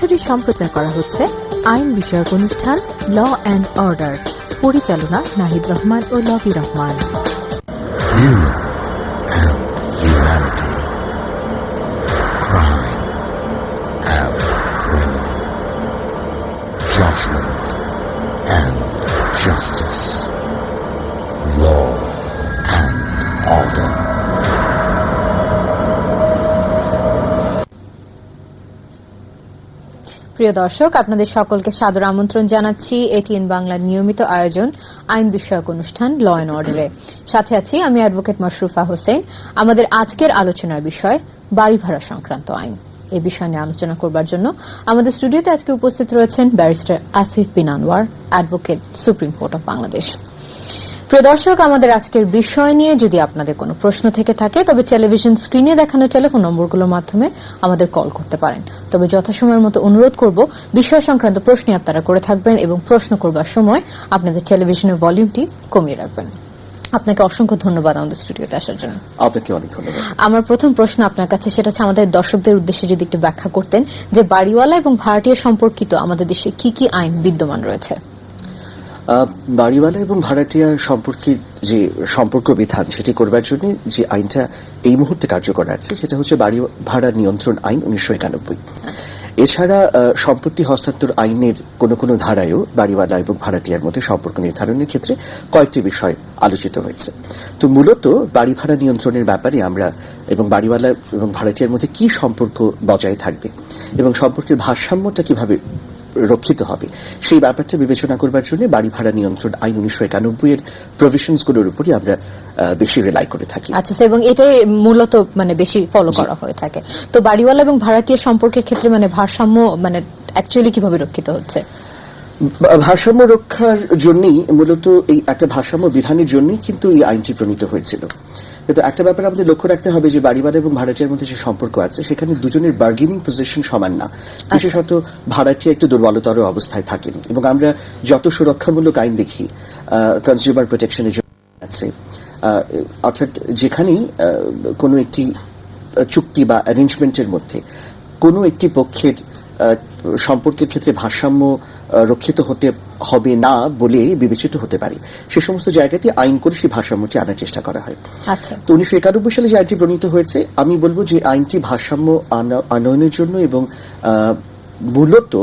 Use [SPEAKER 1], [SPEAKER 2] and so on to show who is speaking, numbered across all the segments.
[SPEAKER 1] সরাসরি সম্প্রচার করা হচ্ছে আইন বিষয়ক অনুষ্ঠান ল অ্যান্ড অর্ডার। পরিচালনা নাহিদ রহমান ও Lobi Rahman.
[SPEAKER 2] Human and humanity. Crime and criminal. Judgment and justice. Law and order.
[SPEAKER 3] প্রিয় দর্শক, আপনাদের সকলকে সাদর আমন্ত্রণ জানাচ্ছি এটিএন বাংলার নিয়মিত আয়োজন আইন বিষয়ক অনুষ্ঠান ল অ্যান্ড অর্ডারে। সাথে আছি আমি অ্যাডভোকেট মাশরুফা হোসেন। আমাদের আজকের আলোচনার বিষয় বাড়ি ভাড়া সংক্রান্ত আইন। এই বিষয় নিয়ে আলোচনা করবার জন্য আমাদের স্টুডিওতে আজকে উপস্থিত রয়েছেন barrister Asif Bin Anwar, advocate, supreme court of Bangladesh. প্রিয় দর্শক, আমাদের আজকের বিষয় নিয়ে যদি আপনাদের কোনো প্রশ্ন থেকে থাকে তবে টেলিভিশন স্ক্রিনে দেখানো টেলিফোন নম্বরগুলোর মাধ্যমে আমাদের কল করতে পারেন। তবে যথাসময়ের মতো অনুরোধ করব বিষয় সংক্রান্ত প্রশ্ন আপনারা করে থাকবেন এবং প্রশ্ন করবার সময় আপনাদের টেলিভিশনের ভলিউমটি কমিয়ে রাখবেন। আপনাকে অসংখ্য ধন্যবাদ আমাদের স্টুডিওতে আসার জন্য।
[SPEAKER 4] আপনাকে অনেক ধন্যবাদ।
[SPEAKER 3] আমার প্রথম প্রশ্ন আপনার কাছে, সেটা হচ্ছে আমাদের দর্শকদের উদ্দেশ্যে যদি একটু ব্যাখ্যা করতেন যে বাড়িওয়ালা এবং ভাড়াটিয়া সম্পর্কিত আমাদের দেশে কি কি আইন বিদ্যমান রয়েছে।
[SPEAKER 4] বাড়িওয়ালা এবং ভাড়াটিয়া সম্পর্কে যে সম্পর্ক বিধান সেটি করবার জন্য যে আইনটা এই মুহূর্তে কার্যকর আছে সেটা হচ্ছে বাড়ি ভাড়া নিয়ন্ত্রণ আইন 1991। এছাড়া সম্পত্তি হস্তান্তর আইনের কোনো কোনো ধারায়ও বাড়িওয়ালা এবং ভাড়াটিয়ার মধ্যে সম্পর্ক নির্ধারণের ক্ষেত্রে কয়েকটি বিষয় আলোচিত হয়েছে। তো মূলত বাড়ি ভাড়া নিয়ন্ত্রণের ব্যাপারে আমরা এবং বাড়িওয়ালা এবং ভাড়াটিয়ার মধ্যে কি সম্পর্ক বজায় থাকবে এবং সম্পর্কের ভারসাম্যটা কিভাবে রক্ষিত হবে সেই ব্যাপারটা বিবেচনা করবার জন্য বাড়ি ভাড়া নিয়ন্ত্রণ আইন 1991 এর প্রভিশনস গুলোর উপরই আমরা বেশি রিলাই করে থাকি।
[SPEAKER 3] আচ্ছা, এবং এটাই মূলত বেশি ফলো করা হয়ে থাকে। তো বাড়িওয়ালা এবং ভাড়াটিয়া সম্পর্কের ক্ষেত্রে ভারসাম্য অ্যাকচুয়ালি কিভাবে রক্ষিত হচ্ছে?
[SPEAKER 4] ভারসাম্য রক্ষার জন্যই মূলত এই একটা ভারসাম্য বিধানের জন্যই কিন্তু এই আইনটি প্রণীত হয়েছিল। কিন্তু একটা ব্যাপার আমাদের লক্ষ্য রাখতে হবে যে বাড়িওয়ালা এবং ভাড়াটিয়ার মধ্যে যে সম্পর্ক আছে সেখানে দুজনের বার্গেনিং পজিশন সমান না। বিশেষত ভাড়াটিয়া একটু দুর্বলতর অবস্থায় থাকেন এবং আমরা যত সুরক্ষামূলক আইন দেখি কনজিউমার প্রোটেকশনের জন্য আছে, অর্থাৎ যেখানেই কোনো একটি চুক্তি বা অ্যারেঞ্জমেন্টের মধ্যে কোনো একটি পক্ষের সম্পর্কের ক্ষেত্রে ভারসাম্য রক্ষিত হতে হবে না বলে বিবেচিত হতে পারে সে সমস্ত জায়গাতে আইন করে সেই ভারসাম্যটি আনার চেষ্টা করা হয়।
[SPEAKER 3] আচ্ছা,
[SPEAKER 4] তো 1991 সালে যে আইনটি প্রণীত হয়েছে আমি বলবো যে আইনটি ভারসাম্য আনয়নের জন্য এবং মূলত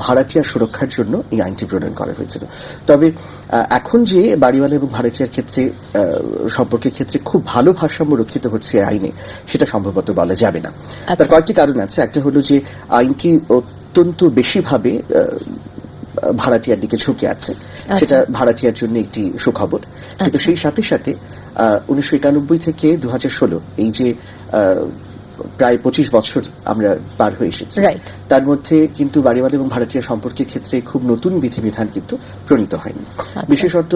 [SPEAKER 4] ভাড়াটিয়া সুরক্ষার জন্য এই আইনটি প্রণয়ন করা হয়েছিল। তবে এখন যে বাড়িওয়ালা এবং ভাড়াটিয়ার ক্ষেত্রে সম্পর্কের ক্ষেত্রে খুব ভালো ভারসাম্য রক্ষিত হচ্ছে আইনে সেটা সম্ভবত বলা যাবে না। তার কয়েকটি কারণ আছে। একটা হলো যে আইনটি অত্যন্ত বেশিভাবে ভাড়াটিয়ার দিকে ঝুঁকে আছে, সেটা ভাড়াটিয়ার জন্য একটি সুখবর। কিন্তু সেই সাথে সাথে 1991 থেকে 2016 এই যে প্রায় 25 বছর আমরা পার হয়ে এসেছি, তার মধ্যে কিন্তু বাড়িওয়ালা এবং ভাড়াটিয়া সম্পর্কের ক্ষেত্রে খুব নতুন বিধিবিধান কিন্তু প্রণীত হয়নি। বিশেষত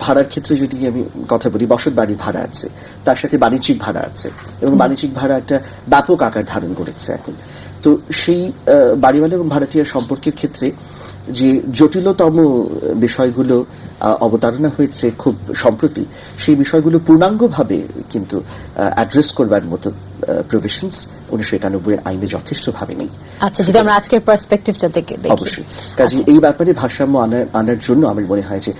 [SPEAKER 4] ভাড়ার ক্ষেত্রে যদি আমি কথা বলি, বসত বাড়ির ভাড়া আছে, তার সাথে বাণিজ্যিক ভাড়া আছে এবং বাণিজ্যিক ভাড়া একটা ব্যাপক আকার ধারণ করেছে এখন। তো সেই বাড়িওয়ালা এবং ভাড়াটিয়ার সম্পর্কের ক্ষেত্রে যে জটিলতম বিষয়গুলো অবতারণা হয়েছে খুব সম্প্রতি, সেই বিষয়গুলো পূর্ণাঙ্গভাবে কিন্তু অ্যাড্রেস করবার মতো প্রভিশনস 1991 এর আইনে যথেষ্টভাবে নেই।
[SPEAKER 3] আচ্ছা, যদি আমরা আজকের পার্সপেক্টিভটা থেকে দেখি,
[SPEAKER 4] অবশ্যই কাজে এই ব্যাপারে ভারসাম্য আনার জন্য আমার মনে হয় যে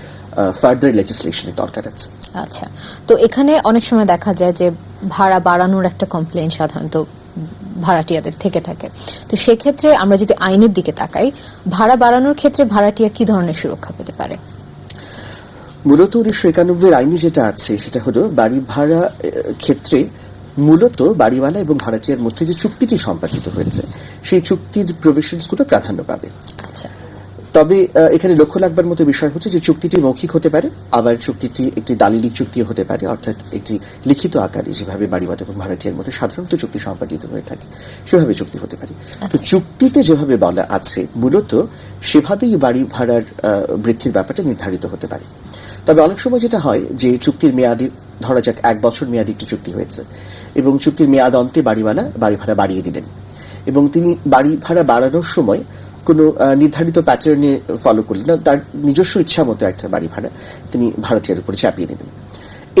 [SPEAKER 4] ফার্দার লেজিসলেশনের দরকার আছে।
[SPEAKER 3] আচ্ছা, তো এখানে অনেক সময় দেখা যায় যে ভাড়া বাড়ানোর একটা কমপ্লেইন সাধারণত ভাড়াটিয়াদের থেকে থাকে। তো সেক্ষেত্রে আমরা যদি আইনের দিকে তাকাই, ভাড়া বাড়ানোর ক্ষেত্রে ভাড়াটিয়া কি ধরনের সুরক্ষা পেতে পারে?
[SPEAKER 4] মূলত 1991 আইনে যেটা আছে সেটা হলো বাড়ি ভাড়া ক্ষেত্রে মূলত বাড়িওয়ালা এবং ভাড়াটিয়ার মধ্যে যে চুক্তিটি সম্পাদিত হয়েছে সেই চুক্তির প্রভিশনস গুলো প্রাধান্য পাবে।
[SPEAKER 3] আচ্ছা,
[SPEAKER 4] তবে এখানে লক্ষ্য রাখবার মতো বিষয় হচ্ছে যে চুক্তিটি মৌখিক হতে পারে, আবার চুক্তিটি একটি দালিলিক চুক্তিও হতে পারে, অর্থাৎ একটি লিখিত আকারে যেভাবে বাড়িওয়ালা এবং ভাড়াটিয়ার মধ্যে সাধারণত চুক্তি সম্পাদিত হয়ে থাকে সেভাবে চুক্তি হতে পারে। তো চুক্তিতে যেভাবে বলা আছে মূলত সেভাবেই বাড়ি ভাড়ার বৃদ্ধির ব্যাপারটা নির্ধারিত হতে পারে। তবে অনেক সময় যেটা হয় যে চুক্তির মেয়াদি, ধরা যাক 1 বছর মেয়াদি একটি চুক্তি হয়েছে এবং চুক্তির মেয়াদ অন্তে বাড়িওয়ালা বাড়ি ভাড়া বাড়িয়ে দিলেন এবং তিনি বাড়ি ভাড়া বাড়ানোর সময় কোনো নির্ধারিত প্যাটার্নে ফলো করলেন না, তার নিজস্ব ইচ্ছা মতো একটা বাড়ি ভাড়া তিনি ভাড়াটিয়ার উপরে চাপিয়ে দিলেন।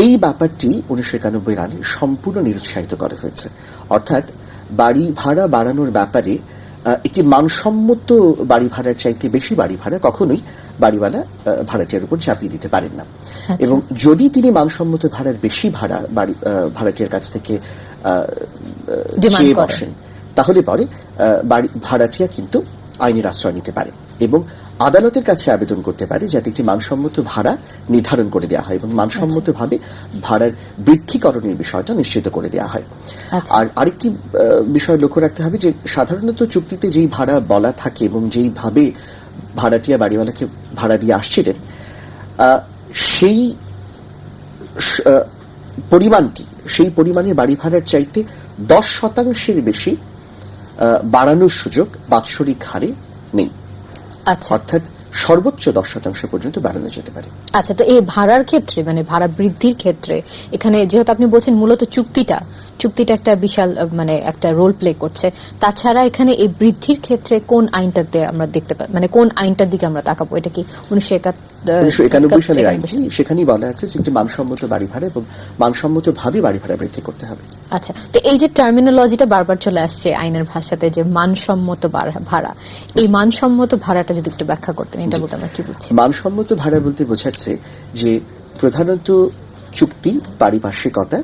[SPEAKER 4] এই ব্যাপারটি 1991 আইনে সম্পূর্ণ নিরুৎসাহিত করা হয়েছে। অর্থাৎ বাড়ি ভাড়া বাড়ানোর ব্যাপারে একটি মানসম্মত বাড়ি ভাড়ার চাইতে বেশি বাড়ি ভাড়া কখনোই বাড়িওয়ালা ভাড়াটিয়ার উপর চাপিয়ে দিতে পারেন না। এবং যদি তিনি মানসম্মত ভাড়ার বেশি ভাড়া ভাড়াটিয়ার কাছ থেকে চেয়ে বসেন, তাহলে পরে ভাড়াটিয়া কিন্তু আইনের আশ্রয় নিতে পারে এবং আদালতের কাছে আবেদন করতে পারে যাতে একটি মানসম্মত ভাড়া নির্ধারণ করে দেওয়া হয় এবং মানসম্মতভাবে ভাড়ার বৃদ্ধিকরণের বিষয়টা নিশ্চিত করে দেওয়া হয়। আর আরেকটি বিষয় লক্ষ্য রাখতে হবে যে সাধারণত চুক্তিতে যেই ভাড়া বলা থাকে এবং যেইভাবে ভাড়াটিয়া বাড়িওয়ালাকে ভাড়া দিয়ে আসছিলেন, সেই পরিমাণের বাড়ি ভাড়ার চাইতে 10% বেশি বাড়ানোর সুযোগ বাৎসরিক হারে নেই। অর্থাৎ সর্বোচ্চ 10% পর্যন্ত বাড়ানো যেতে পারে।
[SPEAKER 3] আচ্ছা, তো এই ভাড়ার ক্ষেত্রে মানে ভাড়া বৃদ্ধির ক্ষেত্রে এখানে যেহেতু আপনি বলছেন মূলত চুক্তিটা একটা বিশাল মানে একটা রোল প্লে করছে, তাছাড়া এখানে এই বৃদ্ধির ক্ষেত্রে কোন আইনটাতে আমরা দেখতে পাই, মানে কোন আইনটার দিকে আমরা তাকাবো? এটা কি
[SPEAKER 4] 1991 সালের আইনটি, সেখানেই বলা আছে যে একটি মানসম্মত বাড়ি ভাড়া এবং মানসম্মত ভাবে বাড়ি ভাড়া বৃদ্ধি করতে হবে।
[SPEAKER 3] আচ্ছা, তো এই যে টার্মিনোলজিটা বারবার চলে আসছে আইনের ভাষাতে যে মানসম্মত ভাড়া, এই মানসম্মত ভাড়াটা যদি একটু ব্যাখ্যা করতেন, এটা বলতে আমরা কি বুঝছি?
[SPEAKER 4] মানসম্মত ভাড়া বলতে বোঝাচ্ছে যে প্রধানত চুক্তি, পারিপার্শ্বিকতা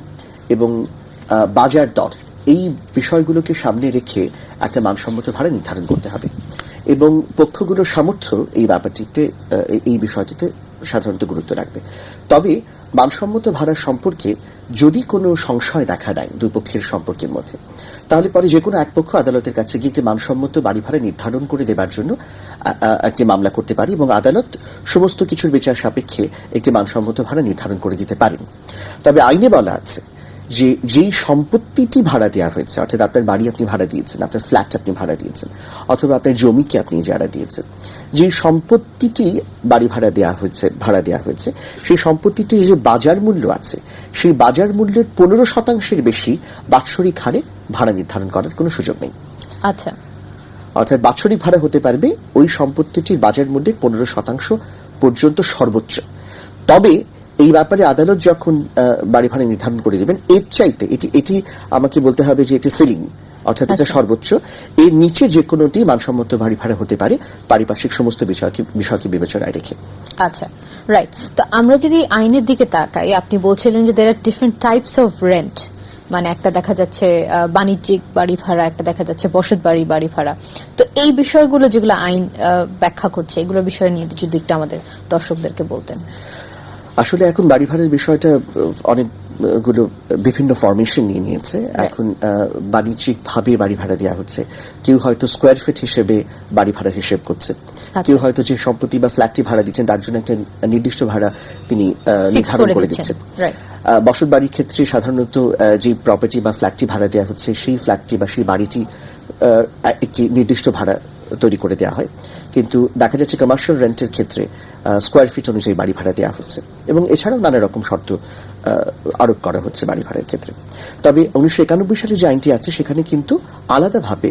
[SPEAKER 4] এবং বাজার দর, এই বিষয়গুলোকে সামনে রেখে একটা মানসম্মত ভাড়া নির্ধারণ করতে হবে এবং পক্ষগুলোর সামর্থ্য এই বিষয়টিতে সাধারণত গুরুত্ব রাখবে। তবে মানসম্মত ভাড়া সম্পর্কে যদি কোনো সংশয় দেখা দেয় দুই পক্ষের সম্পর্কের মধ্যে, তাহলে পরে যে কোনো এক পক্ষ আদালতের কাছে গিয়ে একটি মানসম্মত বাড়ি ভাড়া নির্ধারণ করে দেবার জন্য একটি মামলা করতে পারে এবং আদালত সমস্ত কিছুর বিচার সাপেক্ষে একটি মানসম্মত ভাড়া নির্ধারণ করে দিতে পারেন। তবে আইনে বলা আছে যে যেই সম্পত্তিটি ভাড়া দেওয়া হয়েছে, অর্থাৎ আপনার বাড়ি আপনি ভাড়া দিয়েছেন, আপনার ফ্ল্যাট আপনি ভাড়া দিয়েছেন, অথবা আপনার জমিকে আপনি ইজারা দিয়েছেন, যে সম্পত্তিটি ভাড়া দেওয়া হয়েছে সেই সম্পত্তিটির যে বাজার মূল্য আছে, সেই বাজার মূল্যের 15% বেশি বাৎসরিক হারে ভাড়া নির্ধারণ করার কোনো সুযোগ নেই।
[SPEAKER 3] আচ্ছা,
[SPEAKER 4] অর্থাৎ বাৎসরিক ভাড়া হতে পারবে ওই সম্পত্তিটির বাজার মূল্যের 15% পর্যন্ত সর্বোচ্চ। তবে এই ব্যাপারে আদালত যখন বাড়ি ভাড়া নির্ধারণ করে দেবেন, এর চাইতে এটি আমাকে বলতে হবে যে এটি সিলিং, অর্থাৎ এটা সর্বোচ্চ, এর নিচে যে কোনোটি মানসম্মত বাড়ি ভাড়া হতে পারে পারিপার্শ্বিক সমস্ত বিষয়কে বিবেচনায় রেখে।
[SPEAKER 3] আচ্ছা, রাইট। তো আমরা যদি আইনের দিকে তাকাই, আপনি বলছিলেন যে দেয়ার আর ডিফারেন্ট টাইপস অফ রেন্ট, মানে একটা দেখা যাচ্ছে বাণিজ্যিক বাড়ি ভাড়া, একটা দেখা যাচ্ছে বসত বাড়ি ভাড়া। তো এই বিষয়গুলো যেগুলো আইন ব্যাখ্যা করছে, এগুলো বিষয় নিয়ে যদি একটু আমাদের দর্শকদেরকে বলতেন।
[SPEAKER 4] আসলে এখন বাড়ি ভাড়ার বিষয়টা অনেকগুলো বিভিন্ন ফরমেশন নিয়ে নিয়েছে। এখন বাণিজ্যিক ভাবে বাড়ি ভাড়া দেওয়া হচ্ছে, কেউ হয়তো স্কোয়ার ফিট হিসেবে বাড়ি ভাড়া হিসেব করছে, কেউ হয়তো যে সম্পত্তি বা ফ্ল্যাটটি ভাড়া দিচ্ছেন তার জন্য একটা নির্দিষ্ট ভাড়া তিনি নির্ধারণ করে দিচ্ছেন। বসত বাড়ির ক্ষেত্রে সাধারণত যে প্রপার্টি বা ফ্ল্যাটটি ভাড়া দেওয়া হচ্ছে, সেই ফ্ল্যাটটি বা সেই বাড়িটি একটি নির্দিষ্ট ভাড়া তৈরি করে দেওয়া হয়। কিন্তু দেখা যাচ্ছে কমার্শিয়াল রেন্টের ক্ষেত্রে স্কোয়ার ফিট অনুযায়ী বাড়ি ভাড়া দেওয়া হচ্ছে এবং এছাড়াও নানা রকম শর্ত আরোপ করা হচ্ছে বাড়ি ভাড়ার ক্ষেত্রে। তবে 1991 সালে যে আইনটি আছে সেখানে কিন্তু আলাদাভাবে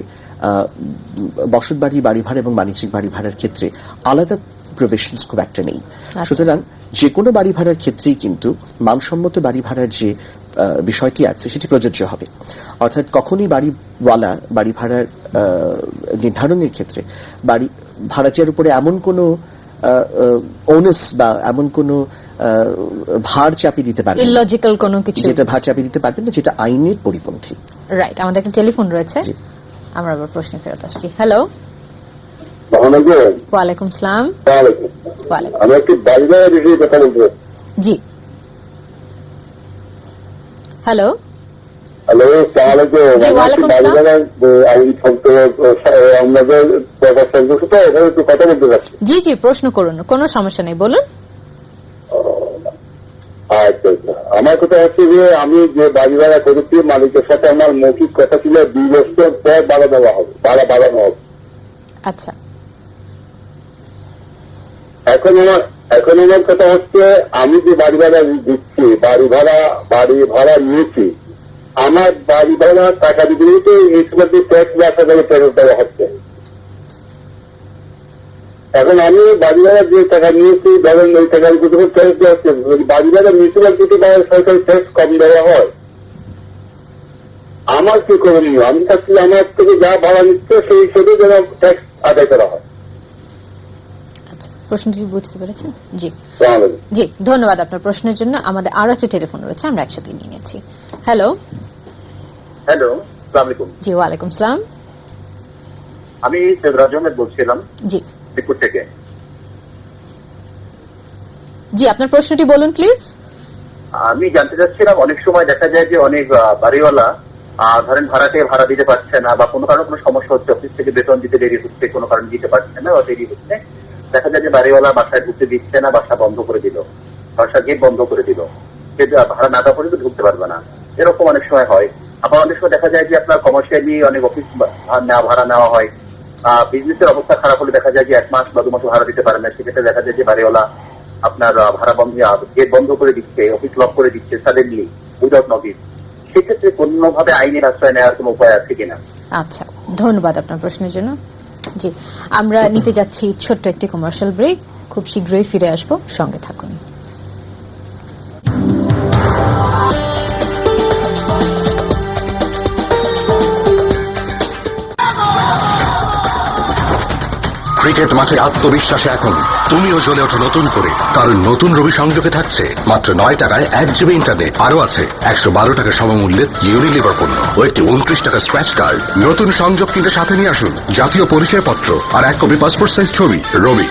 [SPEAKER 4] বসত বাড়ি ভাড়া এবং বাণিজ্যিক বাড়ি ভাড়ার ক্ষেত্রে আলাদা প্রভিশনস খুব একটা নেই। সুতরাং যে কোনো বাড়ি ভাড়ার ক্ষেত্রেই কিন্তু মানসম্মত বাড়ি ভাড়ার যে বিষয়টি আছে সেটি প্রযোজ্য হবে। অর্থাৎ কখনই বাড়িওয়ালা বাড়ি ভাড়ার নির্ধারণের ক্ষেত্রে বাড়ি ভাড়াটিয়ার উপরে এমন কোনো ওনাস বা এমন কোনো ভার চাপিয়ে দিতে পারবেন, ইললজিক্যাল কোনো কিছু, যেটা ভার চাপিয়ে দিতে পারবেন না, যেটা আইনের পরিপন্থী।
[SPEAKER 3] রাইট, আমাদের একটা টেলিফোন রয়েছে, আমরা আবার প্রশ্ন ফেরত আসছি। হ্যালো, ওয়ালাইকুম আসসালাম।
[SPEAKER 5] আমি একটু বাড়ি ভাড়া বিষয়ে কথা বলতে। জি,
[SPEAKER 3] হ্যালো।
[SPEAKER 5] হ্যালো, আসসালামু আলাইকুম।
[SPEAKER 3] জি, ওয়ালাইকুম আসসালাম।
[SPEAKER 5] আইন আমাদের একটু কথা বলতে চাচ্ছি।
[SPEAKER 3] জি জি, প্রশ্ন করুন, কোনো সমস্যা নেই, বলুন।
[SPEAKER 5] আচ্ছা, আমার কথা হচ্ছে যে আমি যে বাড়ি ভাড়া করেছি মালিকের সাথে আমার মৌখিক কথা ছিল 2 বছর পর ভাড়া দেওয়া হবে, ভাড়া বাড়ানো হবে।
[SPEAKER 3] আচ্ছা,
[SPEAKER 5] এখন আমার কথা হচ্ছে আমি যে বাড়ি ভাড়া দিচ্ছি, বাড়ি ভাড়া নিয়েছি, আমার বাড়ি ভাড়া টাকা দিতে নিতে এই সময় ট্যাক্স ব্যবসা ফেরত দেওয়া হচ্ছে। এখন আমি বাড়ি ভাড়া যে টাকা নিয়েছি, ধরেন ওই টাকার উপর ফেরত দেওয়া হচ্ছে। বাড়ি ভাড়া মিউনিসিপ্যালিটি বা সরকারি ট্যাক্স কম দেওয়া হয়, আমার কি করণীয়? আমি চাচ্ছি আমার থেকে যা ভাড়া নিচ্ছে সেই হিসেবে যেন ট্যাক্স আদায় করা হয়।
[SPEAKER 3] আচ্ছা, প্রশ্নটি বুঝতে পেরেছেন? জি
[SPEAKER 5] আসসালামু আলাইকুম।
[SPEAKER 3] জি, ধন্যবাদ আপনার প্রশ্নের জন্য। আমাদের আরো একটা টেলিফোন রয়েছে, আমরা একসাথে নিয়ে নিচ্ছি। হ্যালো।
[SPEAKER 6] হ্যালো, আসসালামু আলাইকুম।
[SPEAKER 3] জি, ওয়ালাইকুম সালাম।
[SPEAKER 6] আমি সৈয়দ রাজু আহমেদ বলছিলাম
[SPEAKER 3] জি
[SPEAKER 6] মিরপুর থেকে।
[SPEAKER 3] জি, আপনার প্রশ্নটি বলুন প্লিজ।
[SPEAKER 6] আমি জানতে চাচ্ছিলাম, অনেক সময় দেখা যায় যে অনেক বাড়িওয়ালা ধরেন ভাড়াটে ভাড়া দিতে পারছে না, বা কোনো কারণে কোনো সমস্যা হচ্ছে, অফিস থেকে বেতন দিতে দেরি হচ্ছে, কোনো কারণে দিতে পারছে না বা দেরি হচ্ছে, দেখা যায় যে বাড়িওয়ালা বাসায় ঢুকতে দিচ্ছে না, বাসা বন্ধ করে দিল, বাসার গেট বন্ধ করে দিল, সে ভাড়া না দেওয়া পর্যন্ত ঢুকতে পারবে না। এরকম অনেক সময় হয়। আবার অনেক সময় দেখা যায় যে আপনার কমার্শিয়ালি অনেক অফিস ভাড়া নেওয়া হয়, বিজনেসের অবস্থা খারাপ হলে দেখা যায় যে 1 মাস বা 2 মাস ভাড়া দিতে পারে না, সেক্ষেত্রে দেখা যায় যে বাড়িওয়ালা আপনার ভাড়া বন্ধ, গেট বন্ধ করে দিচ্ছে, অফিস লক করে দিচ্ছে সাডেনলি উইদাউট নোটিস। সেক্ষেত্রে কোনোভাবে আইনের আশ্রয় নেওয়ার কোনো উপায় আছে কিনা?
[SPEAKER 3] আচ্ছা, ধন্যবাদ আপনার প্রশ্নের জন্য। জি, আমরা নিতে যাচ্ছি ছোট্ট একটি কমার্শিয়াল ব্রেক, খুব শীঘ্রই ফিরে আসব, সঙ্গে থাকুন।
[SPEAKER 2] ক্রিকেট মাঠে আত্মবিশ্বাসে এখন তুমিও জ্বলে ওঠো নতুন করে, কারণ নতুন রবি সংযোগে থাকছে মাত্র 9 টাকায় 1 GB ইন্টারনেট, আরো আছে 112 টাকা সমমূল্যের ইউনিলিভার পণ্য ও একটি 29 টাকা স্ক্র্যাচ কার্ড। নতুন সংযোগ কিনতে সাথে নিয়ে আসুন জাতীয় পরিচয়পত্র আর 1 কপি পাসপোর্ট সাইজ ছবি। রবি।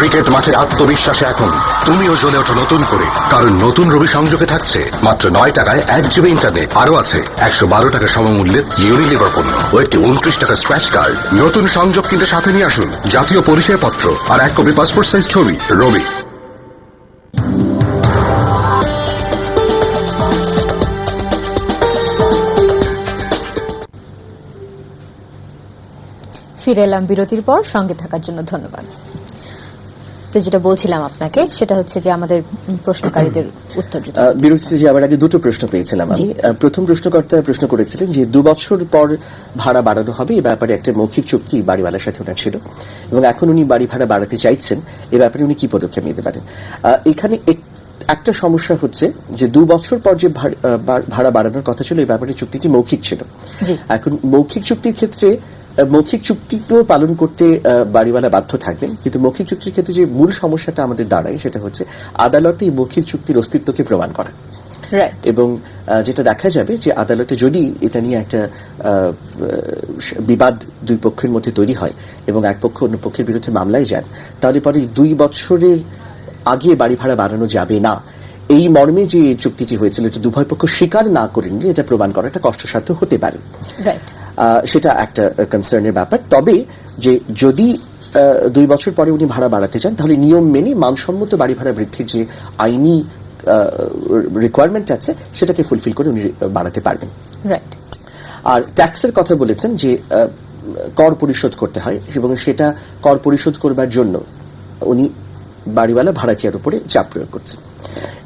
[SPEAKER 2] ক্রিকেট মাঠে আত্মবিশ্বাসে এখন তুমিও জ্বলে ওঠো নতুন করে, কারণ নতুন রবি সংযোগে থাকছে মাত্র 9 টাকায় 1 GB ইন্টারনেট, আরো আছে 112 টাকা সমমূল্যের ইউনিলিভার পণ্য ও একটি 29 টাকা স্ক্র্যাচ কার্ড। নতুন সংযোগ কিনতে সাথে নিয়ে আসুন জাতীয় পরিচয়পত্র আর 1 কপি পাসপোর্ট সাইজ ছবি। রবি।
[SPEAKER 3] ফিরে এলাম বিরতির পর, সঙ্গে থাকার জন্য ধন্যবাদ। তো যেটা বলছিলাম আপনাকে, সেটা হচ্ছে যে আমাদের প্রশ্নকারীদের উত্তর দিতে।
[SPEAKER 4] বিরতিতে যাওয়ার আগে দুটো প্রশ্ন পেয়েছিলাম আমি। প্রথম প্রশ্নকর্তা প্রশ্ন করেছিলেন যে 2 বছর পর ভাড়া বাড়ানো হবে, এই ব্যাপারে একটা মৌখিক চুক্তি বাড়িওয়ালার সাথে ওনার ছিল, এবং এখন উনি বাড়ি ভাড়া বাড়াতে চাইছেন, এই ব্যাপারে উনি কি পদক্ষেপ নিতে পারেন? এখানে একটা সমস্যা হচ্ছে যে 2 বছর পর যে ভাড়া বাড়ানোর কথা ছিল, এই ব্যাপারে চুক্তিটি মৌখিক ছিল। এখন মৌখিক চুক্তির ক্ষেত্রে মৌখিক চুক্তিকেও পালন করতে বাড়িওয়ালা বাধ্য থাকবেন, কিন্তু মৌখিক চুক্তির ক্ষেত্রে যে মূল সমস্যাটা আমাদের দাঁড়ায় সেটা হচ্ছে আদালতে এই মৌখিক চুক্তির অস্তিত্বকে প্রমাণ করা। এবং যেটা দেখা যাবে যে আদালতে যদি এটা নিয়ে একটা বিবাদ দুই পক্ষের মধ্যে তৈরি হয় এবং এক পক্ষ অন্য পক্ষের বিরুদ্ধে মামলায় যান, তাহলে পরে 2 বছরের আগে বাড়ি ভাড়া বাড়ানো যাবে না, এই মর্মে যে চুক্তিটি হয়েছিল, এটা উভয় পক্ষ স্বীকার না করে নিলে এটা প্রমাণ করাটা কষ্টসাধ্য হতে পারে। সেটা একটা কনসার্নের ব্যাপার। তবে যে যদি 2 বছর পরে উনি ভাড়া বাড়াতে চান, তাহলে নিয়ম মেনে মানসম্মত বাড়ি ভাড়া বৃদ্ধির যে আইনি রিকোয়ারমেন্ট আছে সেটাকে ফুলফিল করে উনি বাড়াতে পারবেন। আর ট্যাক্সের কথা বলেছেন যে কর পরিশোধ করতে হয়, এবং সেটা কর পরিশোধ করবার জন্য উনি বাড়িওয়ালা ভাড়াটিয়ার উপরে চাপ প্রয়োগ করছেন।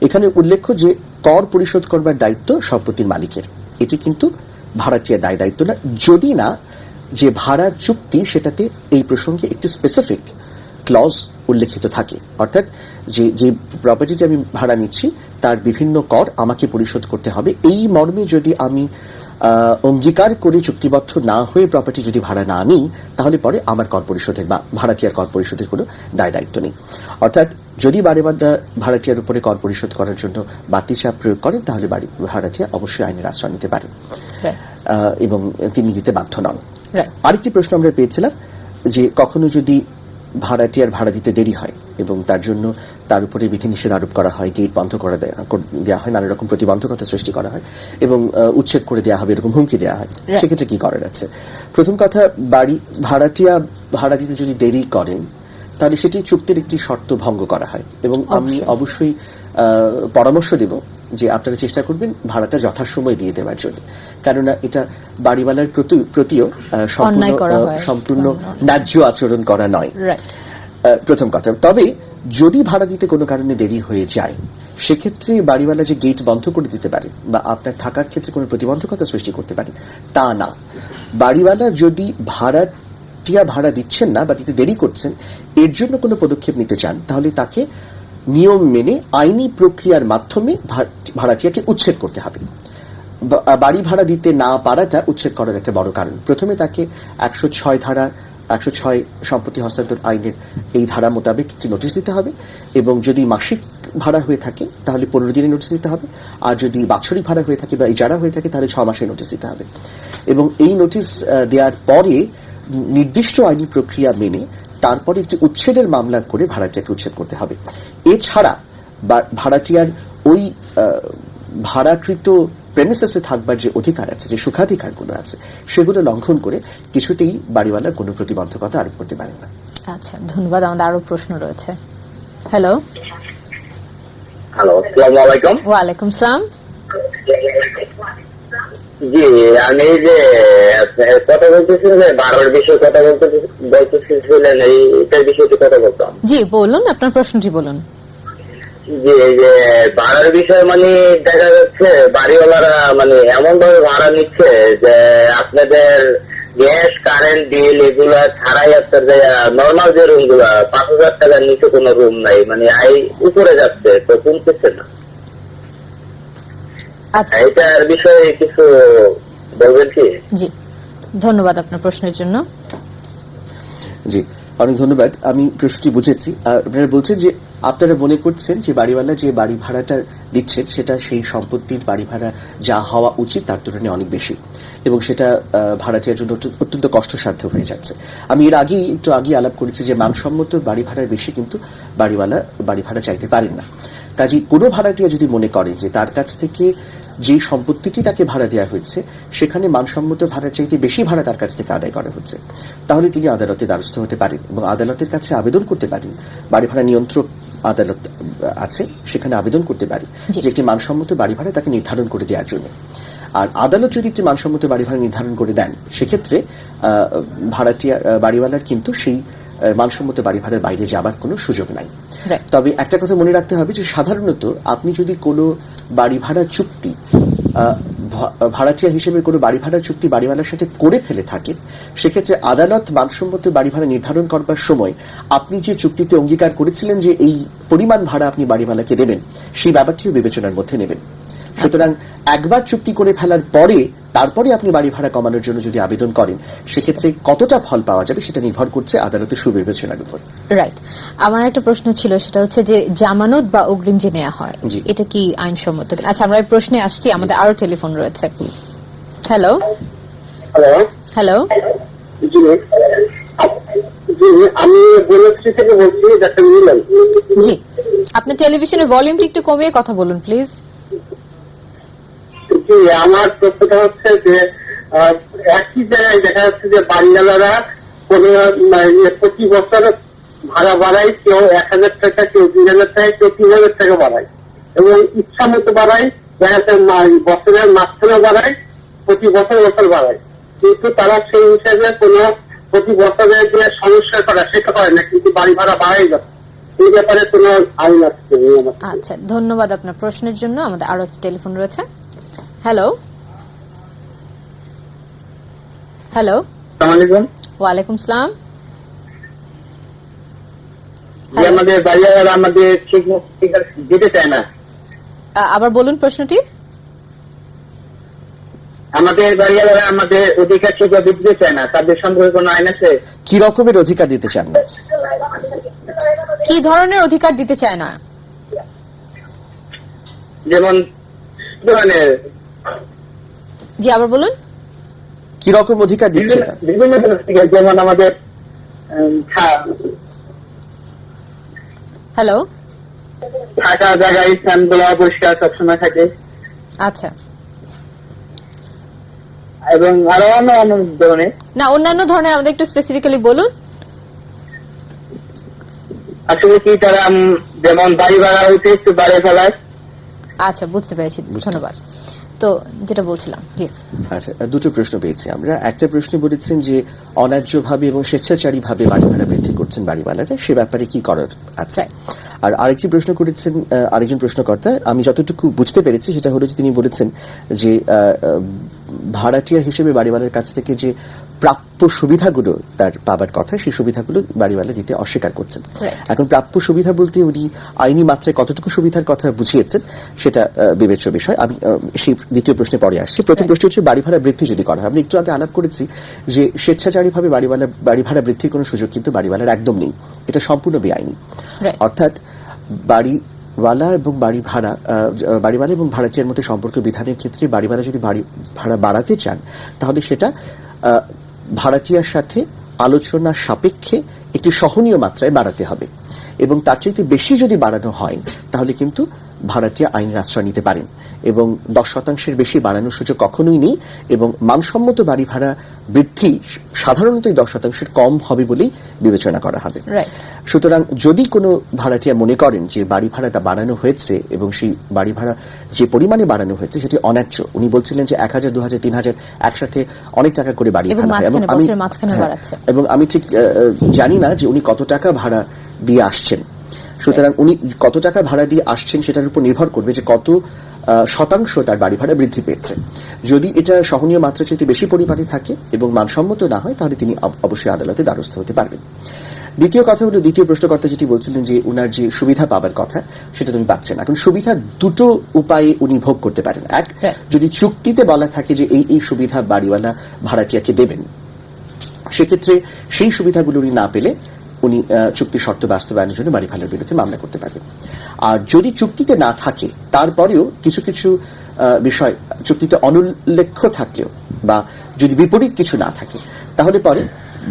[SPEAKER 4] এখানে উল্লেখ্য যে কর পরিশোধ করবার দায়িত্ব সম্পত্তির মালিকের, এটি কিন্তু ভাড়াটিয়া দায়িত্ব না, যদি না যে ভাড়া চুক্তি সেটাতে এই প্রসঙ্গে একটি স্পেসিফিক ক্লজ উল্লেখিত থাকে, অর্থাৎ যে প্রপার্টিটি আমি ভাড়া নিচ্ছি তার বিভিন্ন কর আমাকে পরিশোধ করতে হবে, এই মর্মে যদি আমি অঙ্গীকার করে চুক্তিবদ্ধ না হয়ে প্রপার্টি যদি ভাড়া না আনি, তাহলে পরে আমার কর পরিশোধের বা ভাড়াটিয়ার কর পরিশোধের কোনো দায়িত্ব নেই। অর্থাৎ যদি বাড়িওয়ালা ভাড়াটিয়ার উপরে কর পরিশোধ করার জন্য বাড়তি চাপ প্রয়োগ করেন, তাহলে ভাড়াটিয়া অবশ্যই আইনের আশ্রয় নিতে পারেন এবং তিনি দিতে বাধ্য নন। আরেকটি প্রশ্ন আমরা পেয়েছিলাম যে কখনো যদি ভাড়াটিয়ার ভাড়া দিতে দেরি হয় এবং তার জন্য তার উপরে বিধিনিষেধ আরোপ করা হয়, গেট বন্ধ করে দেওয়া হয়, নানা রকম প্রতিবন্ধকতা সৃষ্টি করা হয় এবং উচ্ছেদ করে দেওয়া হবে এরকম হুমকি দেওয়া হয়, সেক্ষেত্রে কি করার আছে? প্রথম কথা, ভাড়াটিয়া ভাড়া দিতে যদি দেরি করেন তাহলে সেটি চুক্তির একটি শর্ত ভঙ্গ করা হয়, এবং আমি অবশ্যই পরামর্শ দেব যে আপনারা চেষ্টা করবেন ভাড়াটা যথাসময় দিয়ে দেওয়ার জন্য, কেননা এটা বাড়িওয়ালার প্রতিও সম্পূর্ণ ন্যায্য আচরণ করা নয়, প্রথম কথা। তবে যদি ভাড়া দিতে কোনো কারণে দেরি হয়ে যায়, সেক্ষেত্রে বাড়িওয়ালা যে গেট বন্ধ করে দিতে পারে বা আপনার থাকার ক্ষেত্রে কোনো প্রতিবন্ধকতা সৃষ্টি করতে পারে তা না। বাড়িওয়ালা যদি ভাড়া দিচ্ছেন না বা দিতে দেরি করছেন, এর জন্য কোনো পদক্ষেপ নিতে চান, তাহলে তাকে নিয়ম মেনে আইনি প্রক্রিয়ার মাধ্যমে ভাড়াটিয়াকে উচ্ছেদ করতে হবে। বাড়ি ভাড়া দিতে না পারাটা উচ্ছেদ করার একটা বড় কারণ। প্রথমে তাকে 106 সম্পত্তি হস্তান্তর আইনের এই ধারা মোতাবেক একটি নোটিশ দিতে হবে, এবং যদি মাসিক ভাড়া হয়ে থাকে তাহলে 15 দিনের নোটিশ দিতে হবে, আর যদি বাৎসরিক ভাড়া হয়ে থাকে বা ইজারা হয়ে থাকে তাহলে 6 মাসের নোটিশ দিতে হবে। এবং এই নোটিশ দেওয়ার পরে নির্দিষ্ট আইনি প্রক্রিয়া মেনে তারপরে একটি উচ্ছেদের মামলা করে ভাড়াটিয়াকে উচ্ছেদ করতে হবে। এছাড়া ভাড়াটিয়ার ওই ভাড়াকৃত প্রেমিসেসে থাকবার যে অধিকার আছে, যে সুখাধিকারগুলো আছে, সেগুলো লঙ্ঘন করে কিছুতেই বাড়িওয়ালা কোনো প্রতিবন্ধকতা আরোপ করতে পারে না।
[SPEAKER 3] আচ্ছা, ধন্যবাদ। আমাদের আরো প্রশ্ন রয়েছে। হ্যালো।
[SPEAKER 5] হ্যালো, আসসালামু আলাইকুম।
[SPEAKER 3] ওয়ালাইকুম সালাম।
[SPEAKER 5] জি, আমি যে কথা বলতেছিলাম, বাড়ার বিষয়ে কথা বলতেছিলেন, এইটার বিষয়ে কথা বলতাম।
[SPEAKER 3] জি বলুন, আপনার প্রশ্নটি বলুন।
[SPEAKER 5] যে এই যে ভাড়ার বিষয়ে মানে দেখা যাচ্ছে বাড়িওয়ালারা মানে এমন ভাবে ভাড়া নিচ্ছে যে আপনাদের গ্যাস, কারেন্ট বিল এগুলা ছাড়াই আপনার নর্মাল যে রুম গুলা 5,000 টাকার নিচে কোনো রুম নাই, মানে উপরে যাচ্ছে, তো কমতেছে না।
[SPEAKER 3] আচ্ছা,
[SPEAKER 5] এটার বিষয়ে কিছু বলবেন কি?
[SPEAKER 3] জি ধন্যবাদ আপনার প্রশ্নের জন্য।
[SPEAKER 4] জি, অনেক ধন্যবাদ। আমি প্রশ্নটি বুঝেছি। আপনারা বলছেন যে আপনারা মনে করছেন যে বাড়িওয়ালা যে বাড়ি ভাড়াটা দিচ্ছেন সেটা সেই সম্পত্তির বাড়ি ভাড়া যা হওয়া উচিত তার তুলনায় অনেক বেশি, এবং সেটা ভাড়াটিয়ার জন্য অত্যন্ত কষ্টসাধ্য হয়ে যাচ্ছে। আমি এর একটু আগে আলাপ করেছি যে মানসম্মত বাড়ি ভাড়ার বেশি কিন্তু বাড়িওয়ালা বাড়ি ভাড়া চাইতে পারেন না। কাজেই কোনো ভাড়াটিয়া যদি মনে করেন যে তার কাছ থেকে যে সম্পত্তিটি তাকে ভাড়া দেওয়া হয়েছে সেখানে মানসম্মত ভাড়ার চাইতে বেশি ভাড়া তার কাছ থেকে আদায় করা হচ্ছে, তাহলে তিনি আদালতে দ্বারস্থ হতে পারেন এবং আদালতের কাছে আবেদন করতে পারেন। বাড়ি ভাড়া নিয়ন্ত্রক আদালত আছে, সেখানে আবেদন করতে পারে যে একটি মানসম্মত বাড়ি ভাড়া তাকে নির্ধারণ করে দেওয়ার জন্য। আর আদালত যদি একটি মানসম্মত বাড়ি ভাড়া নির্ধারণ করে দেন, সেক্ষেত্রে ভাড়াটিয়া বাড়িওয়ালার কিন্তু সেই মানসম্মত বাড়ি ভাড়ার বাইরে যাবার কোনো সুযোগ নাই। তবে একটা কথা মনে রাখতে হবে যে সাধারণত আপনি যদি কোনো বাড়ি ভাড়া চুক্তি ভাড়াটিয়া হিসেবে কোনো বাড়ি ভাড়া চুক্তি বাড়িওয়ালার সাথে করে ফেলে থাকেন, সেক্ষেত্রে আদালত মানসম্মত বাড়ি ভাড়া নির্ধারণ করবার সময় আপনি যে চুক্তিতে অঙ্গীকার করেছিলেন যে এই পরিমাণ ভাড়া আপনি বাড়িওয়ালাকে দেবেন, সেই ব্যাপারটিও বিবেচনার মধ্যে নেবেন। সুতরাং একবার চুক্তি করে ফেলার পরে তারপরে আপনি বাড়ি ভাড়া কমানোর জন্য যদি আবেদন করেন, সেক্ষেত্রে কতটা ফল পাওয়া যাবে সেটা নির্ভর করছে আদালতের সুবিবেচনার উপর।
[SPEAKER 3] রাইট। আমার একটা প্রশ্ন ছিল, সেটা হচ্ছে যে জামানত বা অগ্রিম যে নেওয়া হয় এটা কি আইনসম্মত? আচ্ছা, আমরা এই প্রশ্নে আসছি। আমাদের আরো টেলিফোন রয়েছে। হ্যালো। হ্যালো।
[SPEAKER 5] আমি বনশ্রী থেকে বলছি, ডাক্তার মিলন।
[SPEAKER 3] জি, আপনার টেলিভিশনের ভলিউমটা একটু কমিয়ে কথা বলুন প্লিজ।
[SPEAKER 5] জি, আমার প্রশ্নটা হচ্ছে যে একই জায়গায় দেখা যাচ্ছে যে বাড়িওয়ালারা কোনো প্রতি বছর ভাড়া বাড়ায়, কেউ 1,000 টাকা, কেউ 2,000 টাকা, কেউ 3,000 টাকা বাড়ায়, এবং ইচ্ছা মতো বাড়ায়। দেখা যাচ্ছে বছরের মাঝখানে বাড়ায়, প্রতি বছর বাড়ায়, কিন্তু তারা সেই হিসাবে কোনো প্রতি বছরের যে সমস্যা করা সেটা করে না, কিন্তু বাড়ি ভাড়া বাড়াই যাচ্ছে। এই ব্যাপারে কোনো আইন আছে?
[SPEAKER 3] আচ্ছা, ধন্যবাদ আপনার প্রশ্নের জন্য। আমাদের আরো একটা টেলিফোন রয়েছে। হ্যালো। হ্যালো।
[SPEAKER 5] আসসালামু আলাইকুম।
[SPEAKER 3] ওয়ালাইকুম সালাম।
[SPEAKER 5] আমাদের বাড়িওয়ালারা আমাদের ঠিক দিতে চায় না।
[SPEAKER 3] আবার বলুন প্রশ্নটি।
[SPEAKER 5] আমাদের বাড়িওয়ালারা আমাদের অধিকার ঠিক দিতে চায় না, তাদের সম্পর্কে কোনো আইন আছে?
[SPEAKER 4] কি রকমের অধিকার দিতে চান না?
[SPEAKER 3] কি ধরনের অধিকার দিতে চায় না?
[SPEAKER 5] যেমন ধরনের।
[SPEAKER 3] জি, আবার বলুন।
[SPEAKER 4] কি রকম অধিকার দিচ্ছে?
[SPEAKER 5] বিভিন্ন ধরনের, যেমন আমাদের
[SPEAKER 3] হ্যালো,
[SPEAKER 5] থাকা জায়গায় স্থানগুলো পরিষ্কার সবসময় থাকে।
[SPEAKER 3] আচ্ছা,
[SPEAKER 5] এবং আরো অন্য ধরনের।
[SPEAKER 3] না, অন্যান্য ধরনের আমাদের একটু স্পেসিফিক্যালি বলুন।
[SPEAKER 5] আসলে কি তারা যেমন বাড়ি ভাড়া অতিরিক্ত বাড়িয়ে ফেলায়।
[SPEAKER 3] আচ্ছা, বুঝতে পেরেছি, ধন্যবাদ। তো যেটা বলছিলাম, জি।
[SPEAKER 4] আচ্ছা, দুটো প্রশ্ন পেয়েছি আমরা। একটা প্রশ্নে বলেছেন যে অন্যায্যভাবে এবং স্বেচ্ছাচারীভাবে বাড়ি ভাড়া বৃদ্ধি করছেন বাড়িওয়ালারা, সে ব্যাপারে কি করার আছে। আর আরেকটি প্রশ্ন করেছেন আরেকজন প্রশ্নকর্তা, আমি যতটুকু বুঝতে পেরেছি সেটা হলো যে তিনি বলেছেন যে ভাড়াটিয়া হিসেবে বাড়িওয়ালার কাছ থেকে যে প্রাপ্য সুবিধাগুলো তার পাবার কথা, সেই সুবিধাগুলো বাড়িওয়ালা দিতে অস্বীকার করছেন। এখন প্রাপ্য সুবিধা বলতে উনি আইনি মাত্রায় কতটুকু সুবিধার কথা বুঝিয়েছেন সেটা বিবেচ্য বিষয়। আমি সেই দ্বিতীয় প্রশ্নে পরে আসছি। প্রথম প্রশ্ন হচ্ছে বাড়ি ভাড়া বৃদ্ধি যদি করা হয়। আমরা একটু আগে আলাপ করেছি যে স্বেচ্ছাচারীভাবে বাড়ি ভাড়া বৃদ্ধির কোনো সুযোগ কিন্তু বাড়িওয়ালার একদম নেই, এটা সম্পূর্ণ বেআইনি। অর্থাৎ বাড়িওয়ালা এবং বাড়িওয়ালা এবং ভাড়াটিয়ার মধ্যে সম্পর্ক বিধানের ক্ষেত্রে বাড়িওয়ালা যদি বাড়ি ভাড়া বাড়াতে চান তাহলে সেটা ভাড়াটিয়ার সাথে আলোচনা সাপেক্ষে একটি সহনীয় মাত্রায় বাড়াতে হবে, এবং তার চাইতে বেশি যদি বাড়ানো হয় তাহলে কিন্তু ভাড়াটিয়া আইনের আশ্রয় নিতে পারেন, এবং 10% বেশি বাড়ানোর সুযোগ কখনোই নেই, এবং মানসম্মত বাড়ি ভাড়া বৃদ্ধি সাধারণত 10% কম হবে বলেই বিবেচনা করা হবে। সুতরাং যদি কোনো ভাড়াটিয়া মনে করেন যে বাড়ি ভাড়াটা বাড়ানো হয়েছে এবং সেই বাড়ি ভাড়া যে পরিমাণে বাড়ানো হয়েছে সেটি অন্যায্য, উনি বলছিলেন যে 1000, 2000, 3000 একসাথে অনেক টাকা করে বাড়ি ভাড়া হয়, এবং আমি ঠিক জানি না যে উনি কত টাকা ভাড়া দিয়ে আসছেন। সুতরাং উনি কত টাকা ভাড়া দিয়ে আসছেন সেটার উপর নির্ভর করবে যে কত শতাংশ তার বাড়ি ভাড়া বৃদ্ধি পেয়েছে। যদি এটা সহনীয় মাত্রা চাইতে বেশি পরিমাণে থাকে এবং মানসম্মত না হয় তাহলে তিনি অবশ্যই আদালতে দ্বারস্থ হতে পারবেন। দ্বিতীয় কথা হলো, দ্বিতীয় প্রশ্নকর্তা যেটি বলছিলেন যে উনার যে সুবিধা পাবার কথা সেটা তুমি পাচ্ছেন। এখন সুবিধা দুটো উপায়ে উনি ভোগ করতে পারেন। এক, যদি চুক্তিতে বলা থাকে যে এই সুবিধা বাড়িওয়ালা ভাড়াটিয়াকে দেবেন, সেক্ষেত্রে সেই সুবিধাগুলো উনি না পেলে উনি চুক্তির শর্ত বাস্তবায়নের জন্য বাড়ি ভাড়ার বিরুদ্ধে মামলা করতে পারবেন। আর যদি চুক্তিতে না থাকে তারপরেও কিছু কিছু বিষয় চুক্তিতে অনুল্লেখ্য থাকলেও বা যদি বিপরীত কিছু না থাকে তাহলে পরে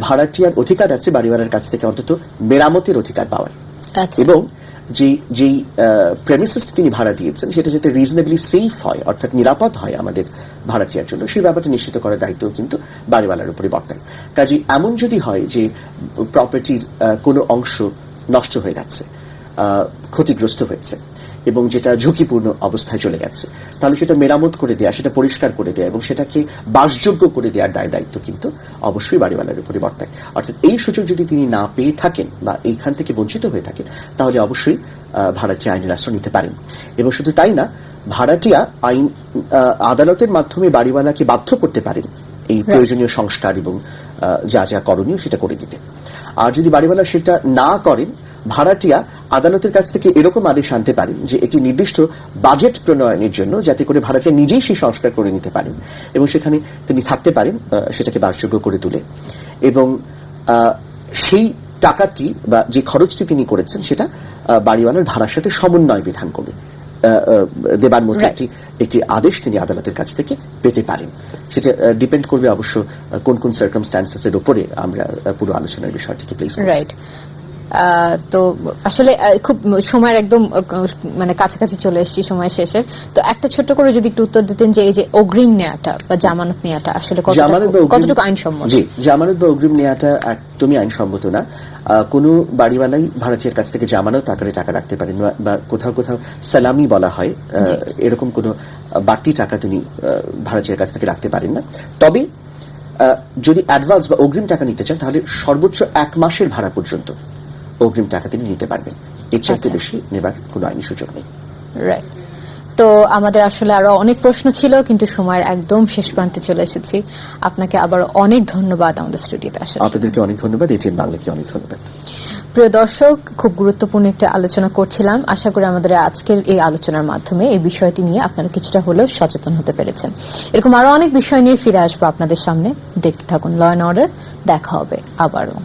[SPEAKER 4] ভাড়াটিয়ার অধিকার আছে বাড়িওয়ালার কাছ থেকে অন্তত মেরামতের অধিকার পাওয়ার, এবং যেই প্রেমিসিস তিনি ভাড়া দিয়েছেন সেটা যাতে রিজনেবলি সেফ হয়, অর্থাৎ নিরাপদ হয় আমাদের ভাড়াটিয়ার জন্য, সেই ব্যাপারটা নিশ্চিত করার দায়িত্ব কিন্তু বাড়িওয়ালার উপরে বর্তায়। কাজে এমন যদি হয় যে প্রপার্টির কোনো অংশ নষ্ট হয়ে গেছে, ক্ষতিগ্রস্ত হয়েছে এবং যেটা ঝুঁকিপূর্ণ অবস্থায় চলে গেছে, তাহলে সেটা মেরামত করে দেয়া, সেটা পরিষ্কার করে দেয়া এবং সেটাকে বাসযোগ্য করে দেওয়ার দায়িত্ব কিন্তু অবশ্যই বাড়িওয়ালার উপরে বর্তায়। অর্থাৎ এই সুযোগ যদি তিনি না পেয়ে থাকেন বা এইখান থেকে বঞ্চিত হয়ে থাকেন তাহলে অবশ্যই ভাড়াটিয়া আইনের আশ্রয় নিতে পারেন। এবং শুধু তাই না, ভাড়াটিয়া আদালতের মাধ্যমে বাড়িওয়ালাকে বাধ্য করতে পারেন এই প্রয়োজনীয় সংস্কার এবং যা যা করণীয় সেটা করে দিতে। আর যদি বাড়িওয়ালা সেটা না করেন, ভাড়াটিয়া আদালতের কাছ থেকে এরকম আদেশ আনতে পারেন যে একটি নির্দিষ্ট বাজেট প্রণয়নের জন্য, যাতে করে ভাড়াটিয়া নিজেই সেই সংস্কার করে নিতে পারেন এবং সেখানে তিনি থাকতে পারেন সেটাকে বাসযোগ্য করে তুলে, এবং সেই টাকাটি বা যে খরচটি তিনি করেছেন সেটা বাড়িওয়ালার ভাড়ার সাথে সমন্বয় বিধান করে দেবার মতো একটি আদেশ তিনি আদালতের কাছ থেকে পেতে পারেন। সেটা ডিপেন্ড করবে অবশ্য কোন কোন সার্কামস্ট্যান্সেস এর উপরে আমরা পুরো আলোচনার বিষয়টিকে প্লেস করছি।
[SPEAKER 3] তো আসলে খুব সময়ের একদম মানে কাছাকাছি চলে এসেছি সময় শেষের। তো একটা ছোট্ট করে যদি একটু উত্তর দিতেন যে এই যে অগ্রিম নেওয়াটা বা জামানত নেওয়াটা আসলে কতটুকু আইনসম্মত?
[SPEAKER 4] জি, জামানত বা অগ্রিম নেওয়াটা একদমই আইনসম্মত না। কোনো বাড়িওয়ালাই ভাড়াটিয়ার কাছ থেকে জামানত আকারে টাকা রাখতে পারেন, বা কোথাও কোথাও সালামি বলা হয়, এরকম কোনো বাড়তি টাকা তিনি ভাড়াটিয়ার কাছ থেকে রাখতে পারেন না। তবে যদি অ্যাডভান্স বা অগ্রিম টাকা নিতে চান তাহলে সর্বোচ্চ 1 মাসের ভাড়া পর্যন্ত অগ্রিম টাকা তিনি নিতে পারবেন, এর চাইতে বেশি নেবার কোনো আইনি সুযোগ নেই।
[SPEAKER 3] রাইট। তো আমাদের আসলে আরো অনেক প্রশ্ন ছিল কিন্তু সময়ের একদম শেষ প্রান্তে চলে এসেছি। আপনাকে আবার অনেক ধন্যবাদ আমাদের স্টুডিওতে আসার জন্য।
[SPEAKER 4] আপনাদেরকে অনেক ধন্যবাদ, এটিএন বাংলাকে অনেক ধন্যবাদ।
[SPEAKER 3] প্রিয় দর্শক, খুব গুরুত্বপূর্ণ একটা আলোচনা করছিলাম। আশা করি আমাদের আজকের এই আলোচনার মাধ্যমে এই বিষয়টি নিয়ে আপনারা কিছুটা হলেও সচেতন হতে পেরেছেন। এরকম আরো অনেক বিষয় নিয়ে ফিরে আসবো আপনাদের সামনে। দেখতে থাকুন ল অ্যান্ড অর্ডার। দেখা হবে আবারও।